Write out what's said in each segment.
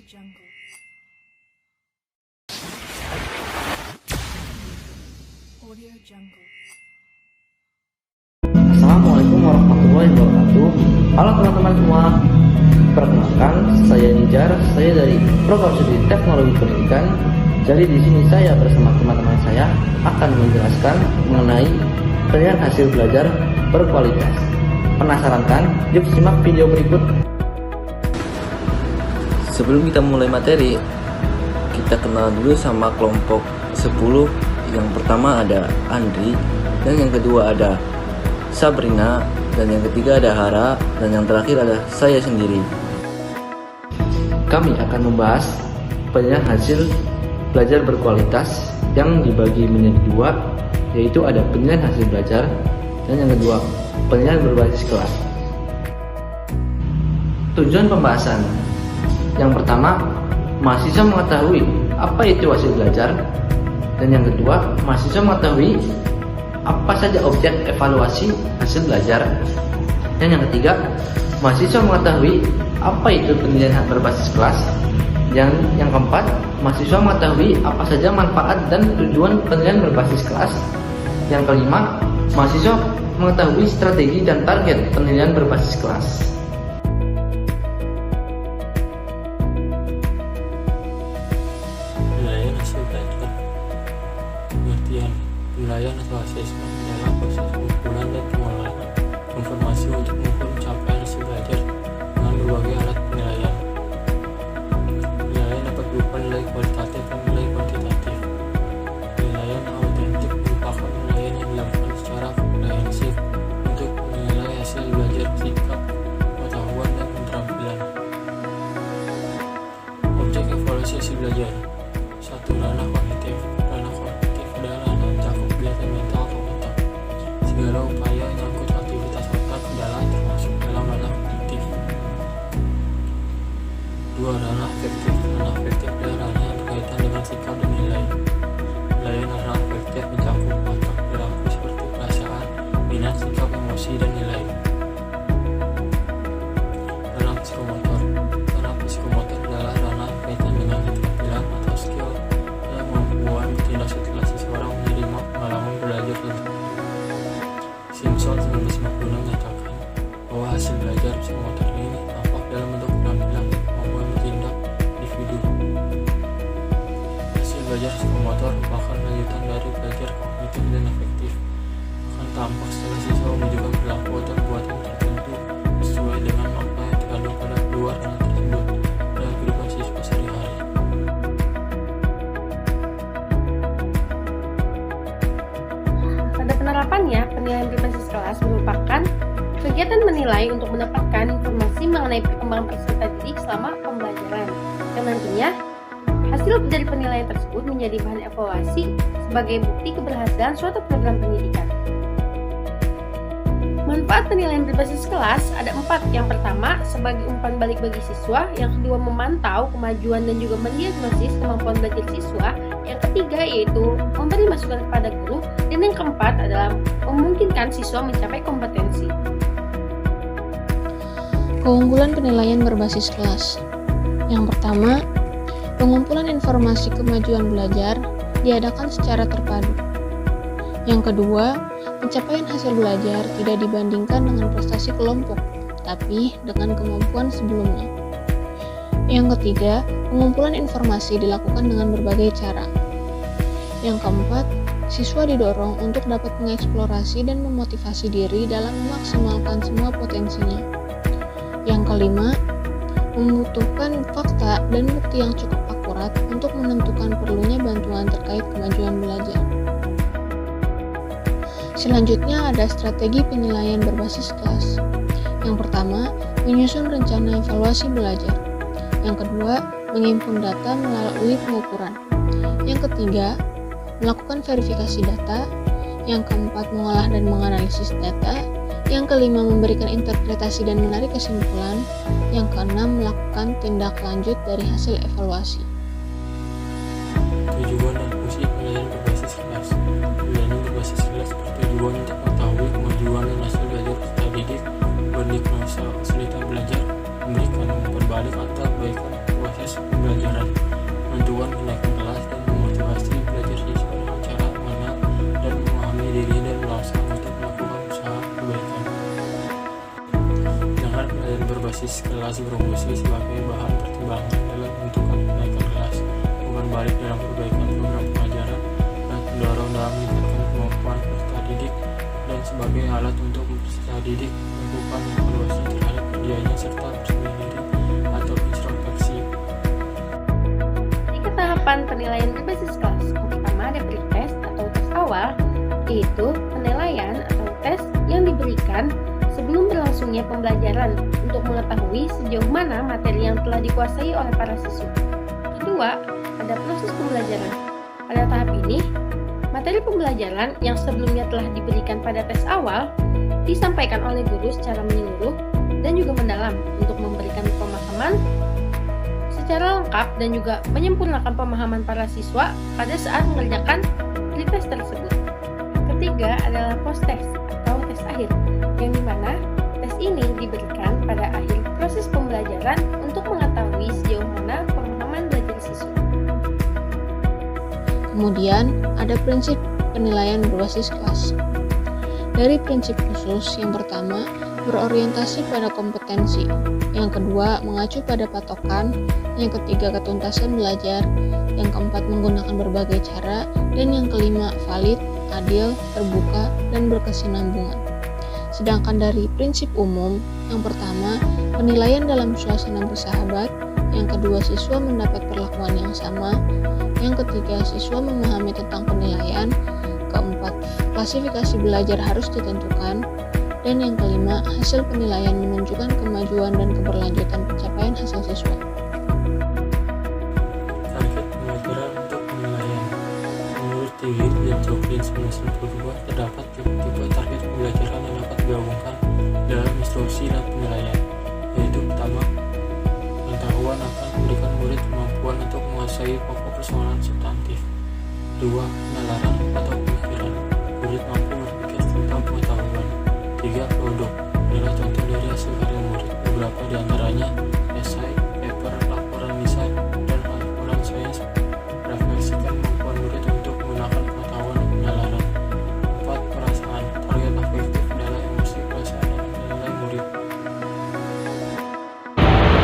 Jungle. Audio Jungle. Assalamualaikum warahmatullahi wabarakatuh. Halo teman-teman semua. Perkenalkan, saya Nijar. Saya dari Program Studi Teknologi Pendidikan. Jadi di sini saya bersama teman-teman saya akan menjelaskan mengenai penilaian hasil belajar berkualitas. Penasaran kan? Yuk simak video berikut. Sebelum kita mulai materi, kita kenal dulu sama kelompok 10. Yang pertama ada Andri, dan yang kedua ada Sabrina, dan yang ketiga ada Hara, dan yang terakhir ada saya sendiri. Kami akan membahas penilaian hasil belajar berkualitas yang dibagi menjadi dua, yaitu ada penilaian hasil belajar dan yang kedua penilaian berbasis kelas. Tujuan pembahasan yang pertama, mahasiswa mengetahui apa itu hasil belajar, dan yang kedua, mahasiswa mengetahui apa saja objek evaluasi hasil belajar, dan yang ketiga, mahasiswa mengetahui apa itu penilaian berbasis kelas, dan yang keempat, mahasiswa mengetahui apa saja manfaat dan tujuan penilaian berbasis kelas, yang kelima, mahasiswa mengetahui strategi dan target penilaian berbasis kelas. Penilaian hasil belajar. Pengertian: penilaian atau asesmen adalah proses pengumpulan dan pengolahan informasi untuk mengukur pencapaian hasil belajar dengan berbagai alat penilaian. Penilaian dapat berupa nilai kualitatif dan nilai kuantitatif. Penilaian autentik merupakan penilaian yang dilakukan secara komprehensif untuk menilai hasil belajar, sikap, pengetahuan, dan keterampilan. Objek evaluasi hasil belajar. 1. Ranah kognitif. Ranah kognitif adalah ranah mencakup kegiatan mental atau otak. Segala upaya menyangkut aktivitas otak adalah termasuk dalam ranah kognitif. 2. Ranah afektif. Ranah afektif adalah ranah yang berkaitan dengan sikap dan nilai. Penilaian ranah afektif mencakup otak perilaku seperti perasaan, minat, sikap, emosi, dan nilai. Ranah psikomotor. Ranah psikomotor adalah ranah yang berkaitan dengan keterampilan atau skill dan kemampuan bertindak setelah seseorang menerima pengalaman belajar tertentu. Simpson 1950 menyatakan bahwa hasil belajar psikomotor ini tampak dalam bentuk keterampilan dan kemampuan bertindak individu. Hasil belajar psikomotor merupakan lanjutan dari belajar kognitif dan afektif, akan tampak setelah siswa menunjukkan perilaku atau perbuatan tertentu sesuai dengan makna yang terkandung pada kedua ranah tersebut dalam kehidupan siswa sehari-hari. Pada penerapannya, penilaian berbasis kelas merupakan kegiatan menilai untuk mendapatkan informasi mengenai perkembangan peserta didik selama pembelajaran, yang nantinya hasil dari penilaian tersebut menjadi bahan evaluasi sebagai bukti keberhasilan suatu program pendidikan. Manfaat penilaian berbasis kelas ada 4. Yang pertama, sebagai umpan balik bagi siswa. Yang kedua, memantau kemajuan dan juga mendiagnosis kemampuan belajar siswa. Yang ketiga, yaitu memberi masukan kepada guru. Dan yang keempat adalah memungkinkan siswa mencapai kompetensi. Keunggulan penilaian berbasis kelas. Yang pertama, pengumpulan informasi kemajuan belajar diadakan secara terpadu. Yang kedua, pencapaian hasil belajar tidak dibandingkan dengan prestasi kelompok, tapi dengan kemampuan sebelumnya. Yang ketiga, pengumpulan informasi dilakukan dengan berbagai cara. Yang keempat, siswa didorong untuk dapat mengeksplorasi dan memotivasi diri dalam memaksimalkan semua potensinya. Yang kelima, membutuhkan fakta dan bukti yang cukup akurat untuk menentukan perlunya bantuan terkait kemajuan belajar. Selanjutnya ada strategi penilaian berbasis kelas. Yang pertama, menyusun rencana evaluasi belajar. Yang kedua, menghimpun data melalui pengukuran. Yang ketiga, melakukan verifikasi data. Yang keempat, mengolah dan menganalisis data. Yang kelima, memberikan interpretasi dan menarik kesimpulan. Yang keenam, melakukan tindak lanjut dari hasil evaluasi. Tujuan dan fungsi penilaian berbasis kelas. Penilaian berbasis kelas bertujuan untuk mengetahui kemajuan dan hasil belajar peserta didik, mendiagnosa kesulitan belajar, memberikan perbaikan balik atau perbaikan proses pembelajaran, menentukan kenaikan kelas, dan memotivasi belajar siswa dengan cara mengenal dan memahami diri dan merangsang untuk melakukan usaha perbaikan. Dengan pelajaran berbasis kelas berfungsi sebagai bahan pertimbangan dalam menentukan kenaikan kelas, bukan balik dalam perbaikan program pengajaran, dan mendorong dalam meningkatkan kemampuan peserta didik, dan sebagai alat untuk peserta didik melakukan evaluasi terhadap kerjanya serta berserah diri atau introspeksi. Jika tahapan penilaian berbasis kelas, yang pertama ada pretest atau tes awal, yaitu penilaian atau tes yang diberikan sebelum berlangsungnya pembelajaran untuk mengetahui sejauh mana materi yang telah dikuasai oleh para siswa. Kedua, ada proses pembelajaran. Pada tahap ini, materi pembelajaran yang sebelumnya telah diberikan pada tes awal disampaikan oleh guru secara menyeluruh dan juga mendalam untuk memberikan pemahaman secara lengkap dan juga menyempurnakan pemahaman para siswa pada saat mengerjakan pretest tersebut. Ketiga adalah post-test atau tes akhir, yang dimana tes ini diberikan pada akhir proses pembelajaran untuk mengetahui sejauh mana pemahaman belajar siswa. Kemudian, ada prinsip penilaian berbasis kelas. Dari prinsip khusus, yang pertama, berorientasi pada kompetensi. Yang kedua, mengacu pada patokan. Yang ketiga, ketuntasan belajar. Yang keempat, menggunakan berbagai cara. Dan yang kelima, valid, adil, terbuka, dan berkesinambungan. Sedangkan dari prinsip umum, yang pertama, penilaian dalam suasana bersahabat. Yang kedua, siswa mendapat perlakuan yang sama. Yang ketiga, siswa memahami tentang penilaian. Keempat, klasifikasi belajar harus ditentukan. Dan yang kelima, hasil penilaian menunjukkan kemajuan dan keberlanjutan pencapaian hasil siswa. Target pembelajaran untuk penilaian. Menurut Tigir dan Joklin 1992, terdapat tipe target pembelajaran yang dapat digabungkan dalam instruksi dan penilaian, yaitu pertama, pengetahuan akan memberikan murid kemampuan untuk menguasai pokok persoalan substantif. Dua, penalaran atau pemikiran, murid mampu berpikir tentang pengetahuan. Tiga, produk, adalah contoh dari hasil karya murid, beberapa diantaranya esai, paper, laporan desain, dan laporan sains. Refleksikan kemampuan murid untuk menggunakan pengetahuan dan penalaran. Empat, perasaan, target afektif adalah emosi, perasaan, dan nilai murid.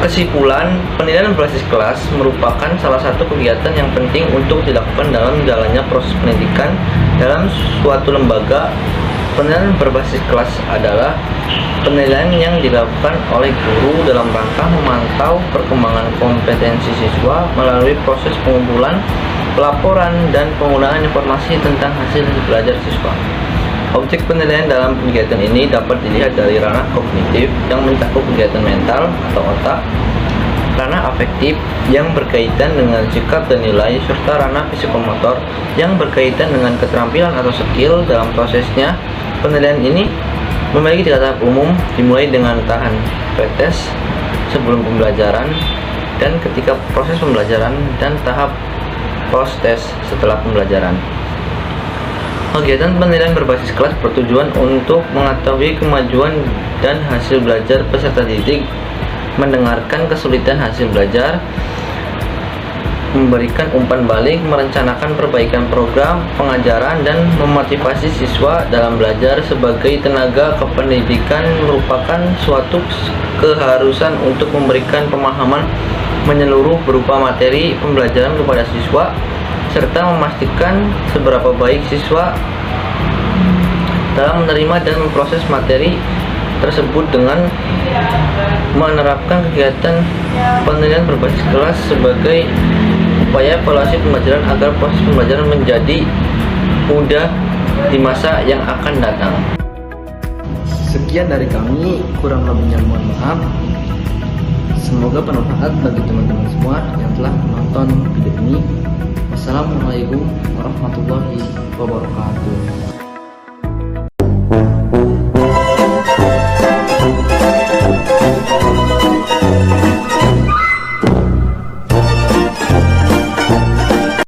Kesimpulan, penilaian berbasis kelas merupakan salah satu kegiatan yang penting untuk dilakukan dalam jalannya proses pendidikan dalam suatu lembaga. Penilaian berbasis kelas adalah penilaian yang dilakukan oleh guru dalam rangka memantau perkembangan kompetensi siswa melalui proses pengumpulan, pelaporan, dan penggunaan informasi tentang hasil belajar siswa. Objek penilaian dalam kegiatan ini dapat dilihat dari ranah kognitif yang mencakup kegiatan mental atau otak, ranah afektif yang berkaitan dengan sikap dan nilai, serta ranah psikomotor yang berkaitan dengan keterampilan atau skill dalam prosesnya. Penilaian ini memiliki 3 tahap umum, dimulai dengan tahapan pretest sebelum pembelajaran dan ketika proses pembelajaran, dan tahap post-test setelah pembelajaran. Kegiatan penilaian berbasis kelas bertujuan untuk mengetahui kemajuan dan hasil belajar peserta didik, mendengarkan kesulitan hasil belajar, memberikan umpan balik, merencanakan perbaikan program pengajaran, dan memotivasi siswa dalam belajar. Sebagai tenaga kependidikan merupakan suatu keharusan untuk memberikan pemahaman menyeluruh berupa materi pembelajaran kepada siswa, serta memastikan seberapa baik siswa dalam menerima dan memproses materi tersebut dengan menerapkan kegiatan penilaian berbasis kelas sebagai upaya evaluasi pembelajaran agar proses pembelajaran menjadi mudah di masa yang akan datang. Sekian dari kami, kurang lebihnya mohon maaf. Semoga bermanfaat bagi teman-teman semua yang telah menonton video ini. Wassalamualaikum warahmatullahi wabarakatuh.